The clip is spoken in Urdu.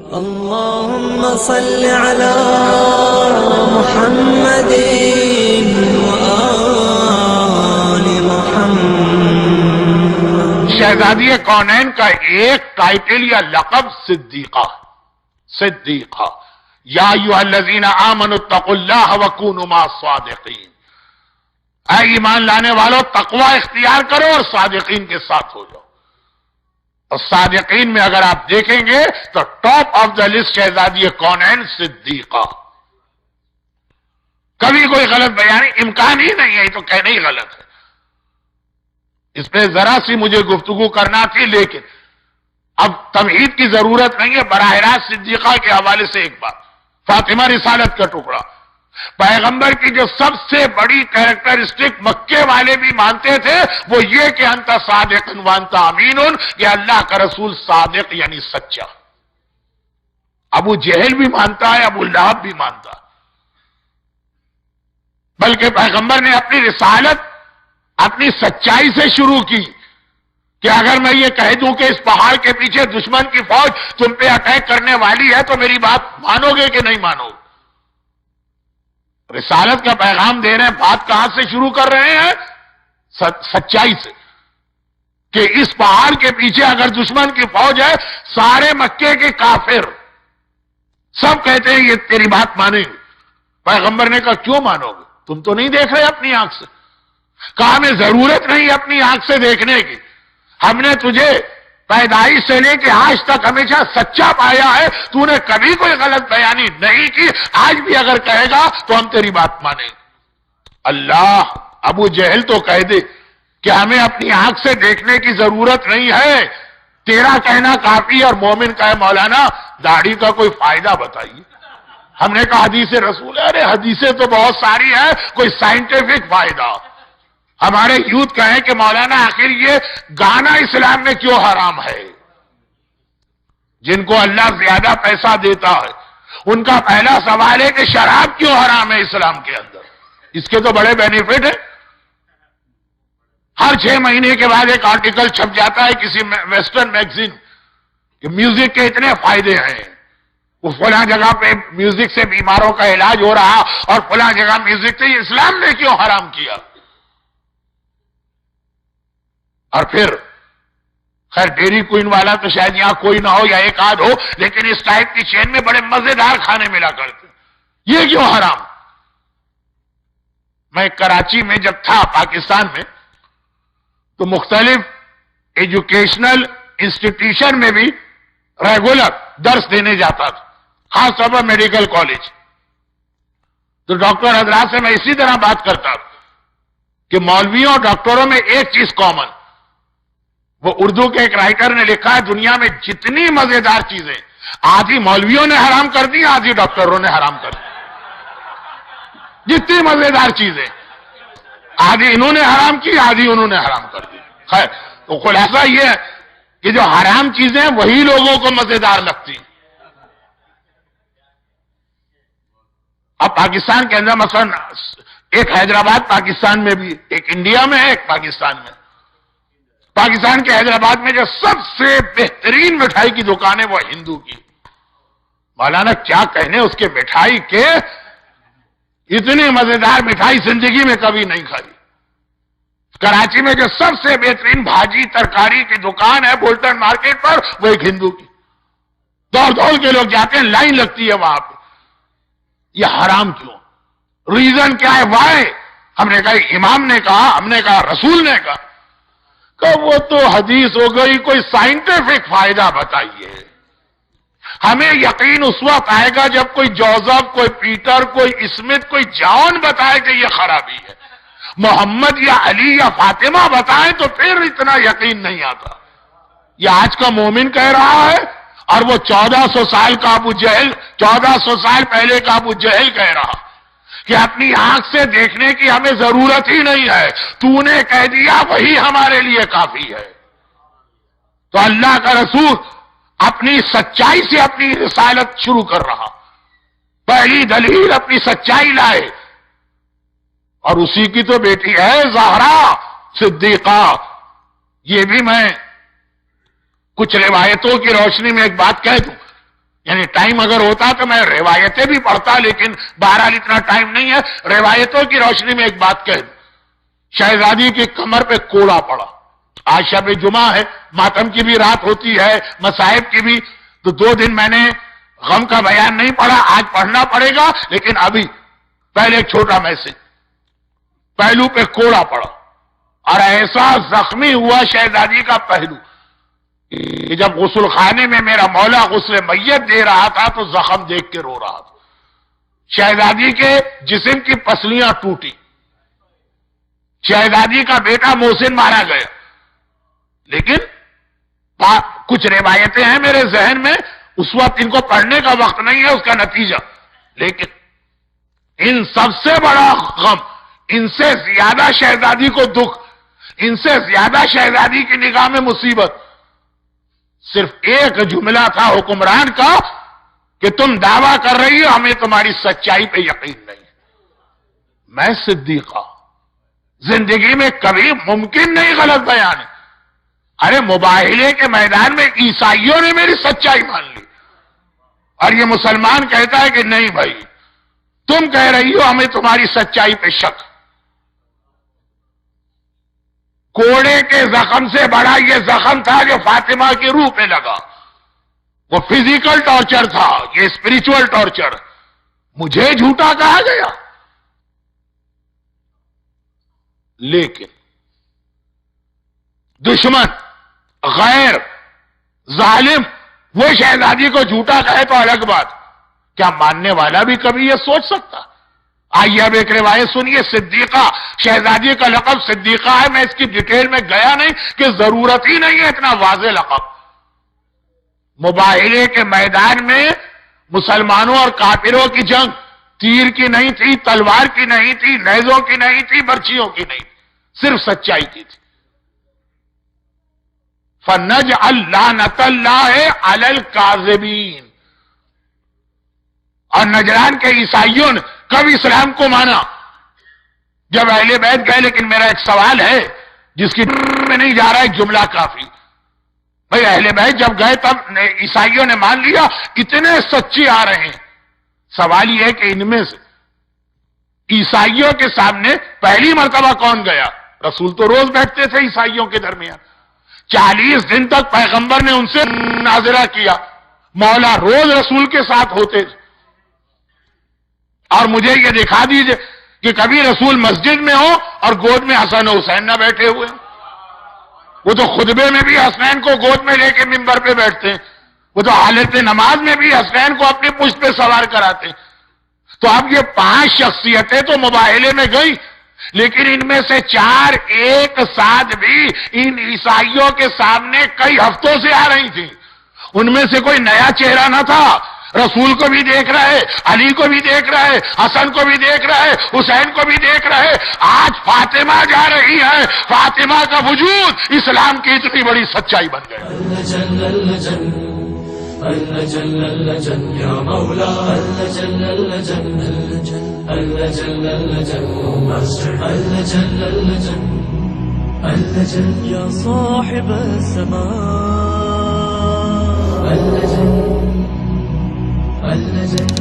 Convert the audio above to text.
اللهم صل على محمد وآل محمد۔ شہزادی کونین کا ایک ٹائٹل یا لقب صدیقہ یا ایھا الذین آمنوا اتقوا اللہ وکونوا مع الصادقین، اے ایمان لانے والو تقوی اختیار کرو اور صادقین کے ساتھ ہو جاؤ۔ اور صادقین میں اگر آپ دیکھیں گے تو ٹاپ آف دا لسٹ شہزادی کونین صدیقہ۔ کبھی کوئی غلط بیانی امکان ہی نہیں ہے، یہ تو کہنا ہی غلط ہے۔ اس پہ ذرا سی مجھے گفتگو کرنا تھی، لیکن اب تمہید کی ضرورت نہیں ہے۔ براہ راست صدیقہ کے حوالے سے ایک بات، فاطمہ رسالت کا ٹکڑا، پیغمبر کی جو سب سے بڑی کیریکٹرسٹک مکے والے بھی مانتے تھے وہ یہ کہ انت صادق وانت امین، کہ اللہ کا رسول صادق یعنی سچا۔ ابو جہل بھی مانتا ہے، ابو لہب بھی مانتا ہے، بلکہ پیغمبر نے اپنی رسالت اپنی سچائی سے شروع کی کہ اگر میں یہ کہہ دوں کہ اس پہاڑ کے پیچھے دشمن کی فوج تم پہ اٹیک کرنے والی ہے تو میری بات مانو گے کہ نہیں مانو گے؟ رسالت کا پیغام دے رہے ہیں، بات کہاں سے شروع کر رہے ہیں؟ سچائی سے، کہ اس پہاڑ کے پیچھے اگر دشمن کی فوج ہے، سارے مکے کے کافر سب کہتے ہیں یہ تیری بات مانیں گے۔ پیغمبر نے کہا کیوں مانو گے؟ تم تو نہیں دیکھ رہے اپنی آنکھ سے؟ کہا ہمیں ضرورت نہیں اپنی آنکھ سے دیکھنے کی، ہم نے تجھے پیدائش سے لے کے آج تک ہمیشہ سچا پایا ہے، تو نے کبھی کوئی غلط بیانی نہیں کی، آج بھی اگر کہے گا تو ہم تیری بات مانیں گے۔ اللہ، ابو جہل تو کہہ دے کہ ہمیں اپنی آنکھ سے دیکھنے کی ضرورت نہیں ہے، تیرا کہنا کافی، اور مومن کہے مولانا داڑھی کا کوئی فائدہ بتائیے۔ ہم نے کہا حدیث رسول ہے، ارے حدیثیں تو بہت ساری ہیں، کوئی سائنٹیفک فائدہ۔ ہمارے یوتھ کہیں کہ مولانا آخر یہ گانا اسلام میں کیوں حرام ہے؟ جن کو اللہ زیادہ پیسہ دیتا ہے ان کا پہلا سوال ہے کہ شراب کیوں حرام ہے اسلام کے اندر؟ اس کے تو بڑے بینیفٹ ہیں۔ ہر 6 مہینے کے بعد ایک آرٹیکل چھپ جاتا ہے کسی ویسٹرن میگزین کہ میوزک کے اتنے فائدے ہیں، وہ فلاں جگہ پہ میوزک سے بیماروں کا علاج ہو رہا، اور فلاں جگہ میوزک سے اسلام نے کیوں حرام کیا؟ اور پھر خیر ڈیری کوئن والا تو شاید یہاں کوئی نہ ہو یا ایک آدھ ہو، لیکن اس ٹائپ کی چین میں بڑے مزیدار کھانے ملا کرتے، یہ کیوں حرام؟ میں کراچی میں جب تھا پاکستان میں تو مختلف ایجوکیشنل انسٹیٹیوشن میں بھی ریگولر درس دینے جاتا تھا، خاص طور پر میڈیکل کالج۔ تو ڈاکٹر حضرات سے میں اسی طرح بات کرتا تھا کہ مولویوں اور ڈاکٹروں میں ایک چیز کامن، وہ اردو کے ایک رائٹر نے لکھا ہے دنیا میں جتنی مزیدار چیزیں آدھی مولویوں نے حرام کر دی، آدھی ڈاکٹروں نے حرام کر دی۔ جتنی مزیدار چیزیں آدھی انہوں نے حرام کی، آدھی انہوں نے حرام کر دی۔ خیر تو خلاصہ یہ ہے کہ جو حرام چیزیں وہی لوگوں کو مزیدار لگتی ہیں۔ اب پاکستان کے اندر مثلا ایک حیدرآباد پاکستان میں بھی، ایک انڈیا میں ہے، ایک پاکستان میں۔ پاکستان کے حیدرآباد میں جو سب سے بہترین مٹھائی کی دکان ہے وہ ہندو کی۔ مولانا کیا کہنے اس کے مٹھائی کے، اتنی مزیدار مٹھائی زندگی میں کبھی نہیں کھائی۔ کراچی میں جو سب سے بہترین بھاجی ترکاری کی دکان ہے بولٹن مارکیٹ پر، وہ ایک ہندو کی، دوڑ دوڑ کے لوگ جاتے ہیں، لائن لگتی ہے وہاں پہ۔ یہ حرام کیوں؟ ریزن کیا ہے؟ وائی؟ ہم نے کہا امام نے کہا، ہم نے کہا رسول نے کہا، کہ وہ تو حدیث ہو گئی، کوئی سائنٹیفک فائدہ بتائیے۔ ہمیں یقین اس وقت آئے گا جب کوئی جوزف، کوئی پیٹر، کوئی اسمتھ، کوئی جان بتائے کہ یہ خرابی ہے۔ محمد یا علی یا فاطمہ بتائیں تو پھر اتنا یقین نہیں آتا۔ یہ آج کا مومن کہہ رہا ہے، اور وہ 1400 سال کا ابو جہل، 1400 سال پہلے کا ابو جہل کہہ رہا کہ اپنی آنکھ سے دیکھنے کی ہمیں ضرورت ہی نہیں ہے، تو نے کہہ دیا وہی ہمارے لیے کافی ہے۔ تو اللہ کا رسول اپنی سچائی سے اپنی رسالت شروع کر رہا، پہلی دلیل اپنی سچائی لائے، اور اسی کی تو بیٹی ہے زہرا صدیقہ۔ یہ بھی میں کچھ روایتوں کی روشنی میں ایک بات کہہ دوں، یعنی ٹائم اگر ہوتا تو میں روایتیں بھی پڑھتا، لیکن بہرحال اتنا ٹائم نہیں ہے. روایتوں کی روشنی میں ایک بات کہہ دوں، شہزادی کی کمر پہ کوڑا پڑا. آج شب جمعہ ہے، ماتم کی بھی رات ہوتی ہے، مصائب کی بھی، تو 2 دن میں نے غم کا بیان نہیں پڑھا، آج پڑھنا پڑے گا. لیکن ابھی پہلے ایک چھوٹا میسج، پہلو پہ کوڑا پڑا اور ایسا زخمی ہوا شہزادی کا پہلو کہ جب غسل خانے میں میرا مولا غسل میت دے رہا تھا تو زخم دیکھ کے رو رہا تھا. شہزادی کے جسم کی پسلیاں ٹوٹی، شہزادی کا بیٹا محسن مارا گیا. لیکن کچھ روایتیں ہیں میرے ذہن میں، اس وقت ان کو پڑھنے کا وقت نہیں ہے، اس کا نتیجہ. لیکن ان سب سے بڑا غم، ان سے زیادہ شہزادی کو دکھ، ان سے زیادہ شہزادی کی نگاہ میں مصیبت صرف ایک جملہ تھا حکمران کا کہ تم دعویٰ کر رہی ہو ہمیں تمہاری سچائی پہ یقین نہیں. میں صدیقہ، زندگی میں کبھی ممکن نہیں غلط بیان ہے. ارے مباہلے کے میدان میں عیسائیوں نے میری سچائی مان لی اور یہ مسلمان کہتا ہے کہ نہیں بھائی تم کہہ رہی ہو ہمیں تمہاری سچائی پہ شک. کوڑے کے زخم سے بڑا یہ زخم تھا جو فاطمہ کی روح پہ لگا. وہ فزیکل ٹارچر تھا، یہ اسپریچول ٹارچر. مجھے جھوٹا کہا گیا. لیکن دشمن، غیر، ظالم وہ شہزادی کو جھوٹا کہے تو الگ بات، کیا ماننے والا بھی کبھی یہ سوچ سکتا؟ آئیے اب ایک روایت سنیے. صدیقہ، شہزادی کا لقب صدیقہ ہے. میں اس کی ڈیٹیل میں گیا نہیں کہ ضرورت ہی نہیں ہے اتنا واضح لقب. مباہلے کے میدان میں مسلمانوں اور کافروں کی جنگ تیر کی نہیں تھی، تلوار کی نہیں تھی، نیزوں کی نہیں تھی، برچھیوں کی نہیں تھی، صرف سچائی کی تھی. فَنَجْعَلْ لَعْنَتَ اللَّهِ عَلَى الْكَاذِبِينَ. اور نجران کے عیسائیوں نے کب اسلام کو مانا؟ جب اہل بیت گئے. لیکن میرا ایک سوال ہے جس کی میں نہیں جا رہا، ایک جملہ کافی. بھئی اہل بیت جب گئے تب عیسائیوں نے مان لیا، کتنے سچے آ رہے ہیں. سوال یہ ہے کہ ان میں سے عیسائیوں کے سامنے پہلی مرتبہ کون گیا؟ رسول تو روز بیٹھتے تھے عیسائیوں کے درمیان. 40 دن تک پیغمبر نے ان سے مناظرہ کیا. مولا روز رسول کے ساتھ ہوتے تھے. اور مجھے یہ دکھا دیجئے کہ کبھی رسول مسجد میں ہو اور گود میں حسن و حسین نہ بیٹھے ہوئے. وہ تو خطبے میں بھی حسنین کو گود میں لے کے منبر پہ بیٹھتے ہیں. وہ تو حالت نماز میں بھی حسنین کو اپنی پشت پہ سوار کراتے ہیں. تو اب یہ 5 شخصیتیں تو مباہلے میں گئی، لیکن ان میں سے 4 ایک ساتھ بھی ان عیسائیوں کے سامنے کئی ہفتوں سے آ رہی تھی. ان میں سے کوئی نیا چہرہ نہ تھا. رسول کو بھی دیکھ رہے، علی کو بھی دیکھ رہے، حسن کو بھی دیکھ رہے، حسین کو بھی دیکھ رہے. آج فاطمہ جا رہی ہے. فاطمہ کا وجود اسلام کی اتنی بڑی سچائی بن گیا. يا صاحب السماء اللجن